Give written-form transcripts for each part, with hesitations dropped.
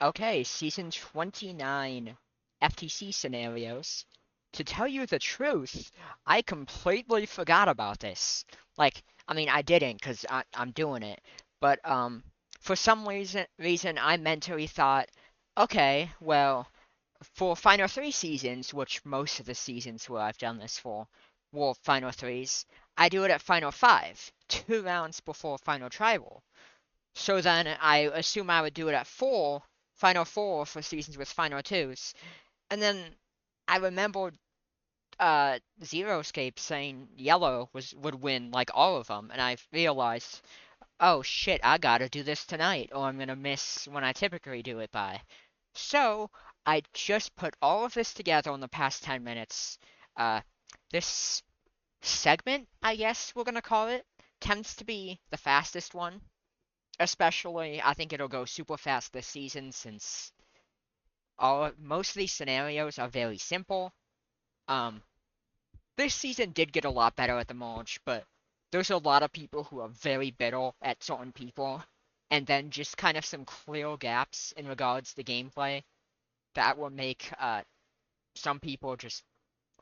Okay, season 29 FTC scenarios. To tell you the truth, I completely forgot about this. I didn't because I'm doing it. But for some reason, I mentally thought, okay, well, for Final 3 seasons, which most of the seasons where I've done this for were Final 3s, I do it at Final 5, 2 rounds before Final Tribal. So then I assume I would do it at Final Four for seasons with Final Twos. And then I remembered Zero Escape saying Yellow would win like all of them, and I realized, oh shit, I gotta do this tonight, or I'm gonna miss when I typically do it by. So I just put all of this together in the past 10 minutes. Uh, this segment, I guess we're gonna call it, tends to be the fastest one. Especially, I think it'll go super fast this season since most of these scenarios are very simple. Um, this season did get a lot better at the merge, but there's a lot of people who are very bitter at certain people, and then just kind of some clear gaps in regards to gameplay that will make some people just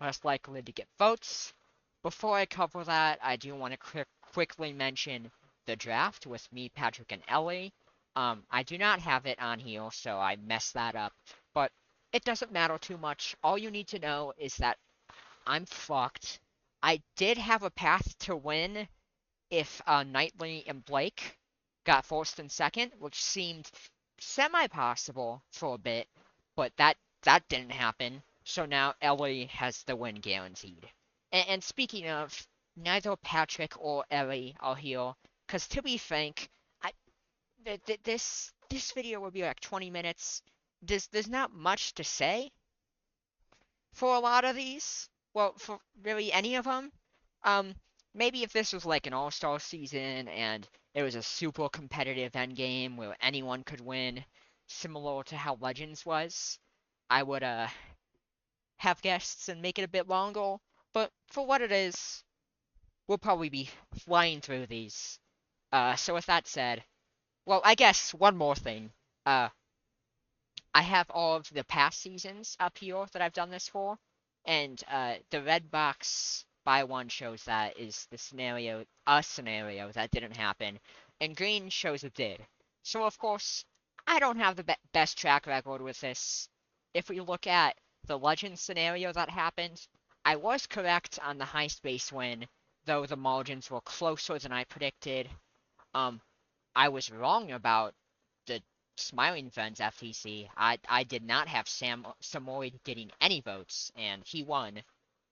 less likely to get votes. Before I cover that, I do want to quickly mention the draft with me, Patrick, and Ellie. I do not have it on here, so I messed that up. But it doesn't matter too much. All you need to know is that I'm fucked. I did have a path to win if Knightley and Blake got first and second, which seemed semi-possible for a bit, but that didn't happen. So now Ellie has the win guaranteed. And speaking of, neither Patrick or Ellie are here, because to be frank, I this video will be like 20 minutes. There's not much to say for a lot of these. Well, for really any of them. Um, Maybe if this was like an all-star season and it was a super competitive endgame where anyone could win, similar to how Legends was, I would have guests and make it a bit longer. But for what it is, we'll probably be flying through these. So with that said, well, I guess one more thing. Uh, I have all of the past seasons up here that I've done this for, and the red box by one shows that is a scenario that didn't happen, and green shows it did. So of course, I don't have the best track record with this. If we look at the legend scenario that happened, I was correct on the high space win, though the margins were closer than I predicted. Um, I was wrong about the Smiling Friends FTC. I did not have Samoyed getting any votes, and he won.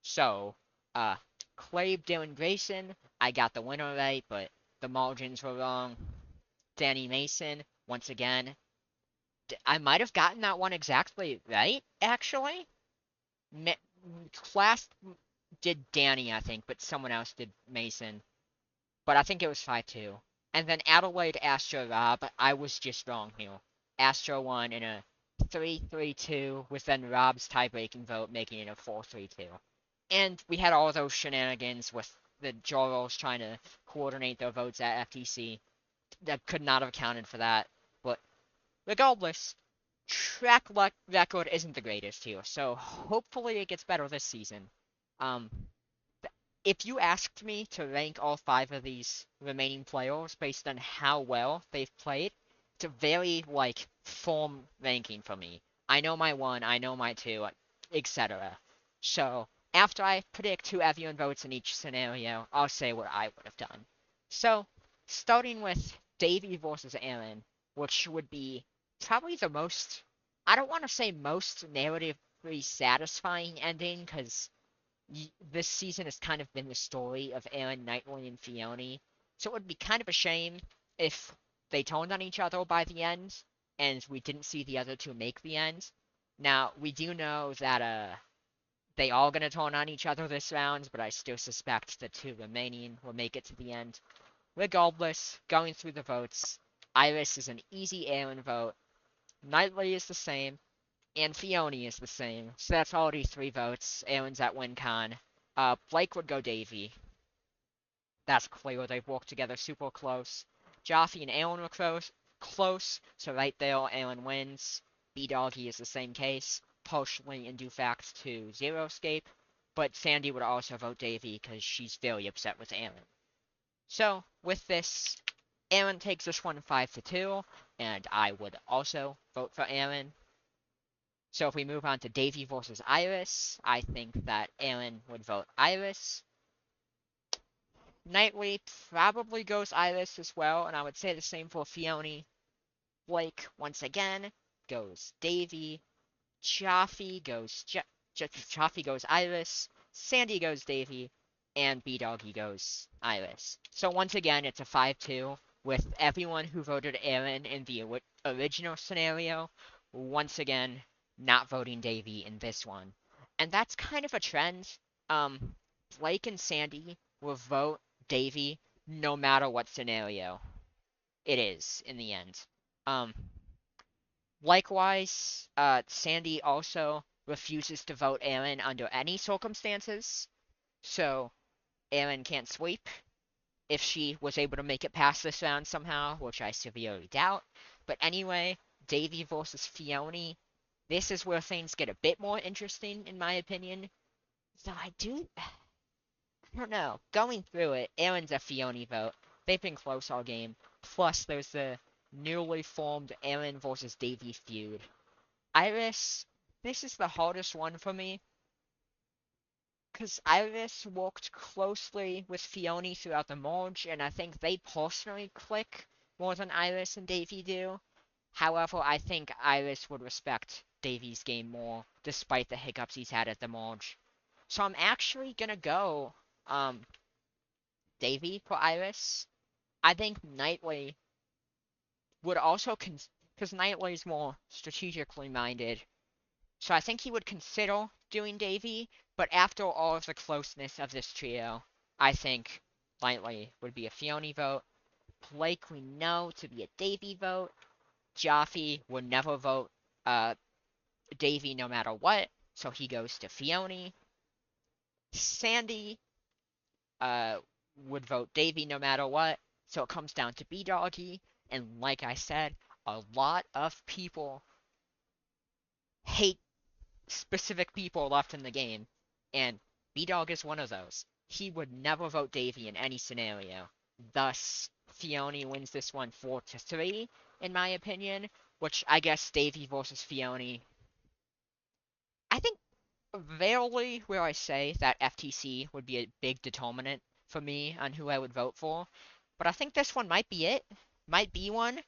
So, uh, Clave, Dylan Grayson, I got the winner right, but the margins were wrong. Danny Mason, once again, I might have gotten that one exactly right, actually. Class did Danny, I think, but someone else did Mason. But I think it was 5-2. And then Adelaide Astro Rob, I was just wrong here. Astro won in a 3-3-2, with then Rob's tie-breaking vote making it a 4-3-2. And we had all those shenanigans with the jurors trying to coordinate their votes at FTC. That could not have accounted for that. But regardless, track record isn't the greatest here, so hopefully it gets better this season. Um, if you asked me to rank all 5 of these remaining players based on how well they've played, it's a very, like, firm ranking for me. I know my 1, I know my 2, etc. So, after I predict who everyone votes in each scenario, I'll say what I would have done. So, starting with Davey versus Aaron, which would be probably the most, I don't want to say most narratively satisfying ending, because this season has kind of been the story of Aaron, Knightley, and Fiona. So it would be kind of a shame if they turned on each other by the end, and we didn't see the other two make the end. Now, we do know that they are going to turn on each other this round, but I still suspect the 2 remaining will make it to the end. Regardless, going through the votes, Iris is an easy Aaron vote, Knightley is the same, and Fiona is the same. So that's already 3 votes. Aaron's at WinCon. Blake would go Davey. That's clear. They've worked together super close. Jaffe and Aaron were close, so right there, Aaron wins. B-Doggy is the same case, partially in due fact to Zero Escape, but Sandy would also vote Davey because she's very upset with Aaron. So, with this, Aaron takes this one 5-2, and I would also vote for Aaron. So if we move on to Davey versus Iris, I think that Aaron would vote Iris. Knightley probably goes Iris as well, and I would say the same for Fiona. Blake, once again, goes Davey. Chaffee goes Chaffee goes Iris. Sandy goes Davey. And B-Doggy goes Iris. So once again, it's a 5-2, with everyone who voted Aaron in the original scenario, once again, not voting Davey in this one. And that's kind of a trend. Blake and Sandy will vote Davey no matter what scenario it is in the end. Likewise, Sandy also refuses to vote Aaron under any circumstances, so Aaron can't sweep if she was able to make it past this round somehow, which I severely doubt. But anyway, Davey versus Fiona. This is where things get a bit more interesting, in my opinion. So I don't know. Going through it, Aaron's a Fiona vote. They've been close all game. Plus, there's the newly formed Aaron versus Davey feud. Iris, this is the hardest one for me, because Iris worked closely with Fiona throughout the merge, and I think they personally click more than Iris and Davey do. However, I think Iris would respect Davey's game more, despite the hiccups he's had at the merge. So I'm actually gonna go, Davey for Iris. I think Knightley would also, because Knightley's more strategically minded, so I think he would consider doing Davey, but after all of the closeness of this trio, I think Knightley would be a Fiona vote. Blake we know to be a Davey vote. Jaffe would never vote Davey no matter what, so he goes to Fiona. Sandy would vote Davey no matter what, so it comes down to B-Doggy, and like I said, a lot of people hate specific people left in the game, and B-Dog is one of those. He would never vote Davey in any scenario. Thus, Fiona wins this one 4-3, in my opinion, which I guess Davey versus Fiona. I think rarely will I say that FTC would be a big determinant for me on who I would vote for, but I think this one might be it. Might be one.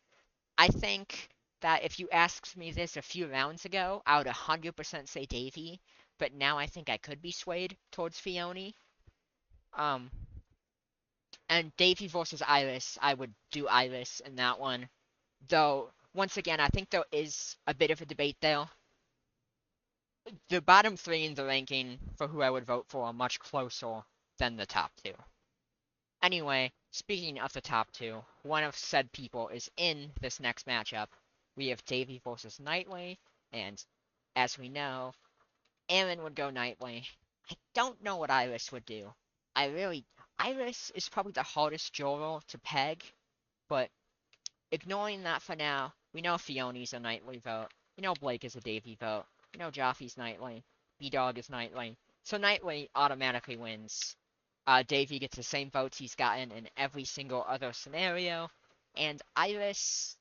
I think that if you asked me this a few rounds ago, I would 100% say Davey, but now I think I could be swayed towards Fiona. And Davey versus Iris, I would do Iris in that one. Though, once again, I think there is a bit of a debate there. The bottom three in the ranking for who I would vote for are much closer than the top two. Anyway, speaking of the top two, one of said people is in this next matchup. We have Davey versus Knightley, and as we know, Aaron would go Knightley. I don't know what Iris would do. Iris is probably the hardest juror to peg, but ignoring that for now, we know Fiona's a Knightley vote. We know Blake is a Davey vote. We know Jaffe's Knightley. B-Dog is Knightley. So Knightley automatically wins. Davey gets the same votes he's gotten in every single other scenario. And Iris,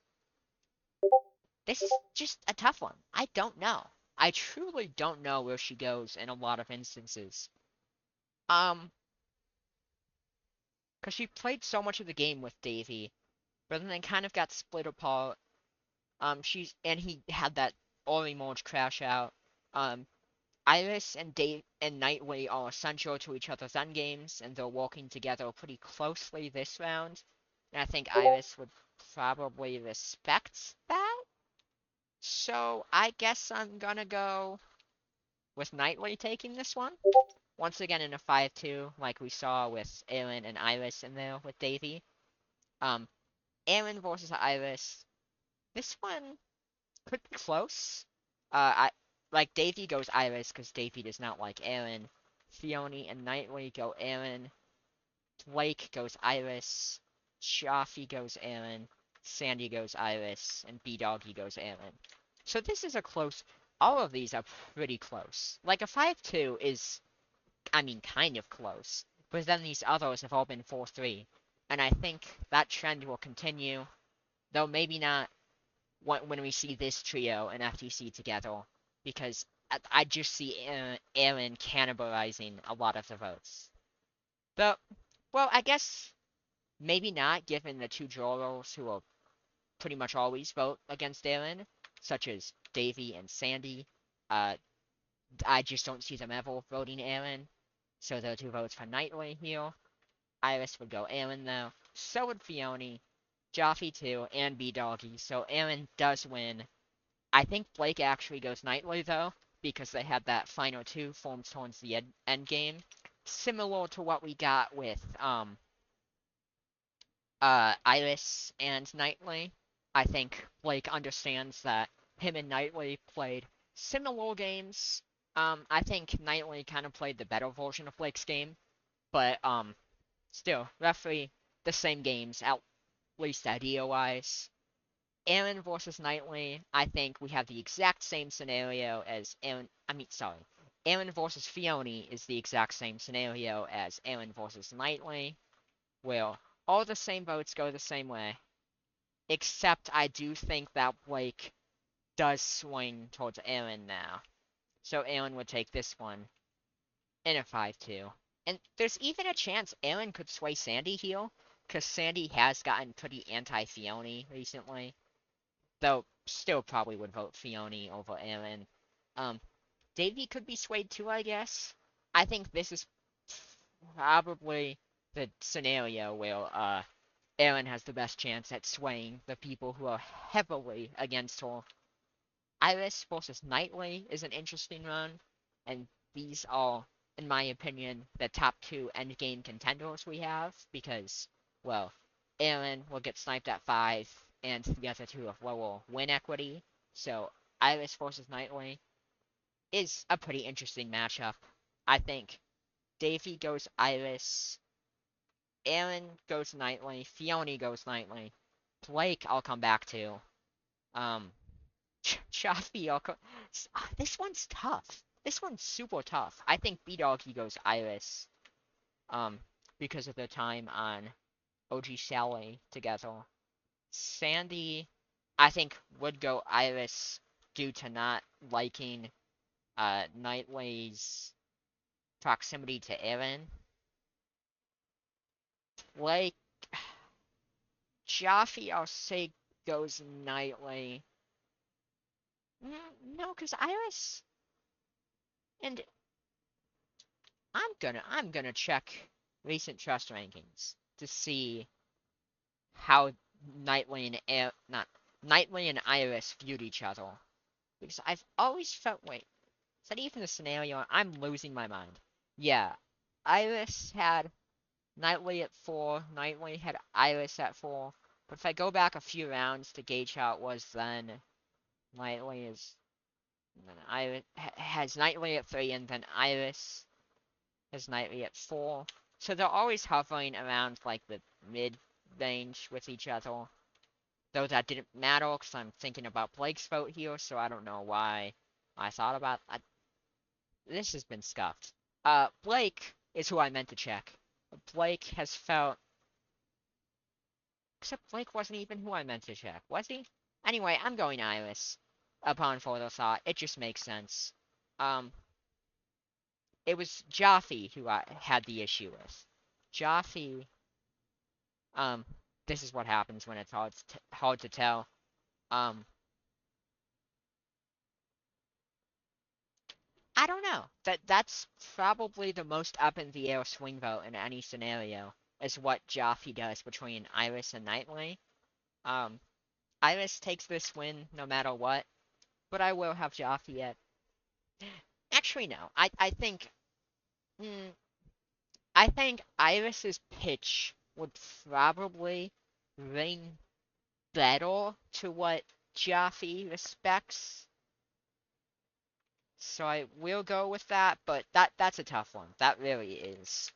this is just a tough one. I don't know. I truly don't know where she goes in a lot of instances. Because she played so much of the game with Davey, but then kind of got split apart. He had that early merge crash out. Iris and Knightley are essential to each other's endgames, and they're working together pretty closely this round. And I think Iris would probably respect that. So I guess I'm gonna go with Knightley taking this one. Once again in a 5-2, like we saw with Aaron and Iris in there with Davey. Aaron versus Iris. This one could be close. Like Davey goes Iris because Davey does not like Aaron. Fiona and Knightley go Aaron. Blake goes Iris. Chaffee goes Aaron. Sandy goes Iris, and B-Doggy goes Aaron. So this is a close. All of these are pretty close. Like a 5-2 is, I mean, kind of close. But then these others have all been 4-3. And I think that trend will continue, though maybe not when we see this trio and FTC together, because I just see Aaron cannibalizing a lot of the votes. Though, well, I guess maybe not, given the two jurors who will pretty much always vote against Aaron, such as Davey and Sandy. Uh, I just don't see them ever voting Aaron. So there are two votes for Knightley here. Iris would go Aaron though. So would Fiona, Joffy too, and B-Doggy. So Aaron does win. I think Blake actually goes Knightley though, because they had that final two formed towards the end game. Similar to what we got with Iris and Knightley. I think Blake understands that him and Knightley played similar games. I think Knightley kind of played the better version of Blake's game, but still, roughly the same games, at least idea-wise. Aaron versus Knightley, I think we have the exact same scenario as Aaron. Aaron versus Fiona is the exact same scenario as Aaron versus Knightley, where all the same votes go the same way. Except I do think that Blake does swing towards Aaron now. So Aaron would take this one in a 5-2. And there's even a chance Aaron could sway Sandy here, because Sandy has gotten pretty anti-Fiona recently. Though, still probably would vote Fiona over Aaron. Davey could be swayed too, I guess. I think this is probably the scenario where, Aaron has the best chance at swaying the people who are heavily against her. Iris versus Knightley is an interesting run, and these are, in my opinion, the top two endgame contenders we have, because, well, Aaron will get sniped at 5, and the other two have lower win equity, so Iris versus Knightley is a pretty interesting matchup. I think Davey goes Iris, Aaron goes Knightley, Fiona goes Knightley, Blake I'll come back to. Chaffee this one's tough. This one's super tough. I think B-Doggy goes Iris. Because of their time on OG Sally together. Sandy, I think, would go Iris due to not liking Knightley's proximity to Aaron. Blake, Jaffe, I'll say goes Knightley. No, because Iris, and I'm gonna check recent trust rankings to see how Knightley and Iris viewed each other, because I've always felt, wait, is that even a scenario? I'm losing my mind. Yeah, Iris had Knightley at 4, Knightley had Iris at 4, but if I go back a few rounds to gauge how it was then, Knightley has Knightley at 3, and then Iris has Knightley at 4. So they're always hovering around like the mid range with each other. Though that didn't matter because I'm thinking about Blake's vote here, so I don't know why I thought about this has been scuffed. Blake is who I meant to check. Blake has felt, except Blake wasn't even who I meant to check, was he? Anyway, I'm going Iris. Upon further thought, it just makes sense. It was Jaffe who I had the issue with. Jaffe, this is what happens when it's hard to tell. I don't know. That's probably the most up in the air swing vote in any scenario, is what Jaffe does between Iris and Knightley. Iris takes this win no matter what, but I will have Jaffe at. Actually, no. I think. I think Iris's pitch would probably ring better to what Jaffe respects. So I will go with that, but that's a tough one. That really is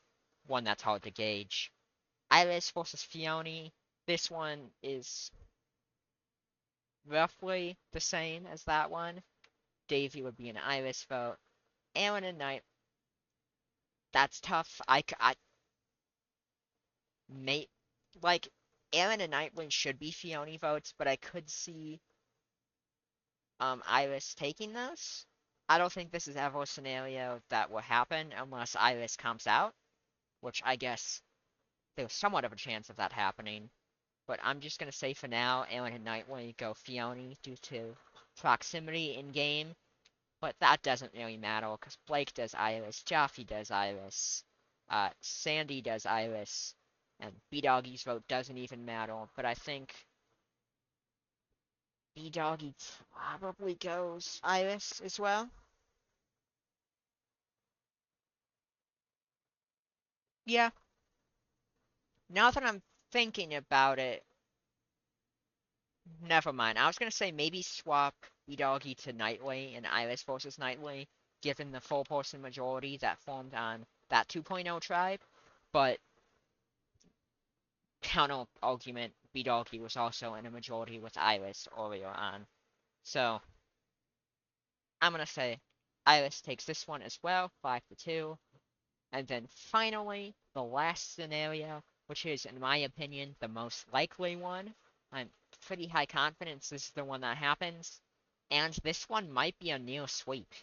one that's hard to gauge. Iris versus Fiona. This one is roughly the same as that one. Davy would be an Iris vote. Aaron and Knight, that's tough. I may like Aaron and Nightwing should be Fiona votes, but I could see Iris taking those. I don't think this is ever a scenario that will happen unless Iris comes out, which I guess there's somewhat of a chance of that happening. But I'm just gonna say for now, Aaron and Nightwing go Fiona due to proximity in game. But that doesn't really matter because Blake does Iris, Jaffe does Iris, Sandy does Iris, and B Doggy's vote doesn't even matter. But I think B Doggy probably goes Iris as well. Yeah. Now that I'm thinking about it, never mind. I was gonna say maybe swap B Doggy to Nightly and Iris versus Nightly, given the full person majority that formed on that 2.0 tribe. But counter argument, B Doggy was also in a majority with Iris earlier on. So I'm gonna say Iris takes this one as well, 5-2. And then finally, the last scenario, which is, in my opinion, the most likely one. I'm pretty high confidence this is the one that happens. And this one might be a near sweep.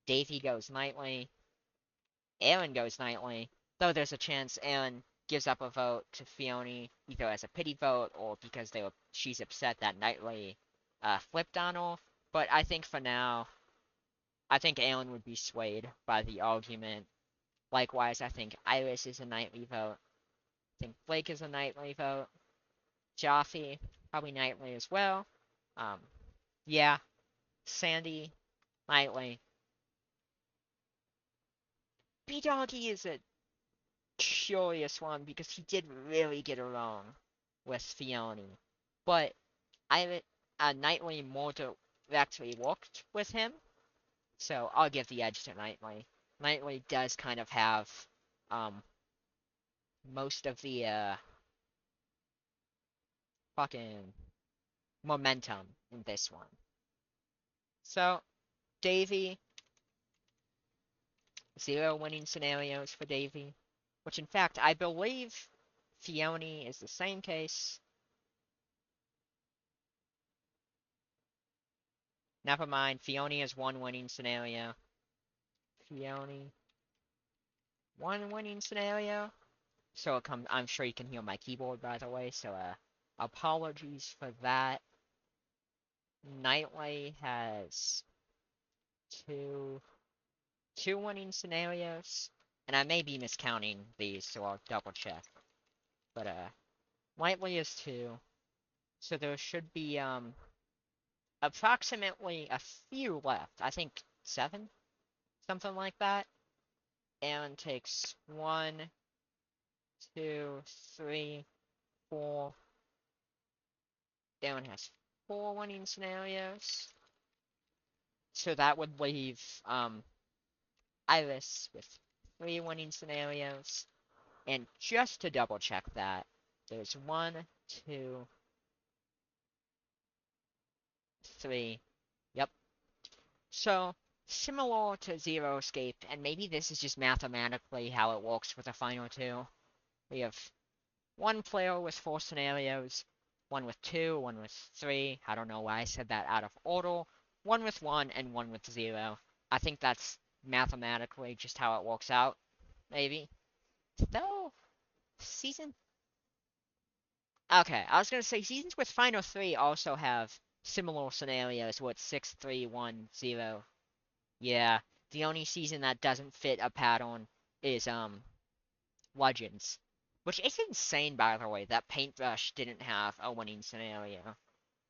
Davey goes Nightly, Aaron goes Nightly, though there's a chance Aaron gives up a vote to Fiona either as a pity vote or because she's upset that Nightly flipped on her. But I think for now, I think Aaron would be swayed by the argument. Likewise, I think Iris is a Nightly vote. I think Blake is a Nightly vote. Jaffe, probably Nightly as well. Um, yeah, Sandy, Nightly. B Doggy is a curious one because he did really get along with Fiona, but I Nightly more directly worked with him, so I'll give the edge to Nightly. Nightly does kind of have um most of the fucking momentum in this one. So Davey, 0 winning scenarios for Davey, which in fact I believe Fiona is the same case. Never mind, Fiona is 1 winning scenario. Fiona, 1 winning scenario. So I'm sure you can hear my keyboard by the way, so apologies for that. Nightly has two winning scenarios, and I may be miscounting these, so I'll double check. But Nightly is 2, so there should be approximately a few left. I think 7, something like that. Aaron takes 1, 2, 3, 4. Aaron has 4 winning scenarios. So that would leave Iris with 3 winning scenarios. And just to double check that, there's 1, 2, 3. Yep. So similar to Zero Escape, and maybe this is just mathematically how it works for the final 2. We have 1 player with 4 scenarios, 1 with 2, 1 with 3. I don't know why I said that out of order. 1 with 1, and 1 with 0. I think that's mathematically just how it works out. Maybe. Though, season... Okay, I was gonna say seasons with final 3 also have similar scenarios where it's 6, 3, 1, 0. Yeah, the only season that doesn't fit a pattern is, Legends. Which is insane, by the way, that Paintbrush didn't have a winning scenario.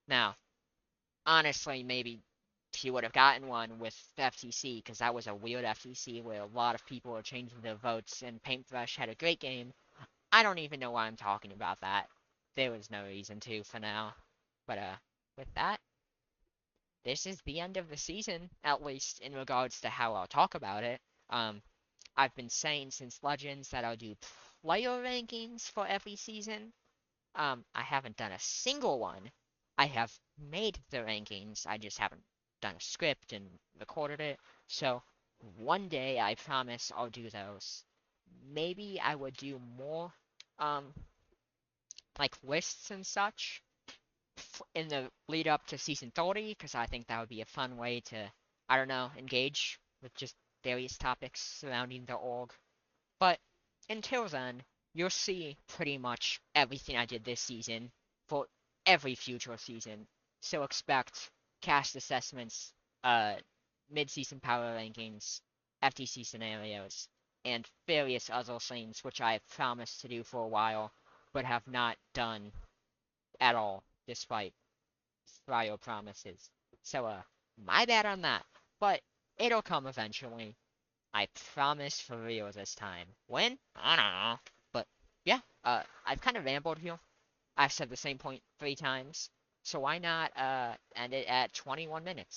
Now, honestly, maybe he would have gotten one with FTC, because that was a weird FTC where a lot of people were changing their votes, and Paintbrush had a great game. I don't even know why I'm talking about that. There was no reason to for now. But, with that, this is the end of the season, at least in regards to how I'll talk about it. I've been saying since Legends that I'll do player rankings for every season. I haven't done a single one. I have made the rankings, I just haven't done a script and recorded it. So one day I promise I'll do those. Maybe I would do more um like lists and such in the lead up to season 30 because I think that would be a fun way to, I don't know, engage with just various topics surrounding the org. But until then, you'll see pretty much everything I did this season for every future season. So expect cast assessments, uh, mid-season power rankings, FTC scenarios, and various other things which I have promised to do for a while, but have not done at all, despite prior promises. So, my bad on that, but it'll come eventually. I promise for real this time. When? I don't know. But yeah, I've kind of rambled here. I've said the same point 3 times. So why not end it at 21 minutes?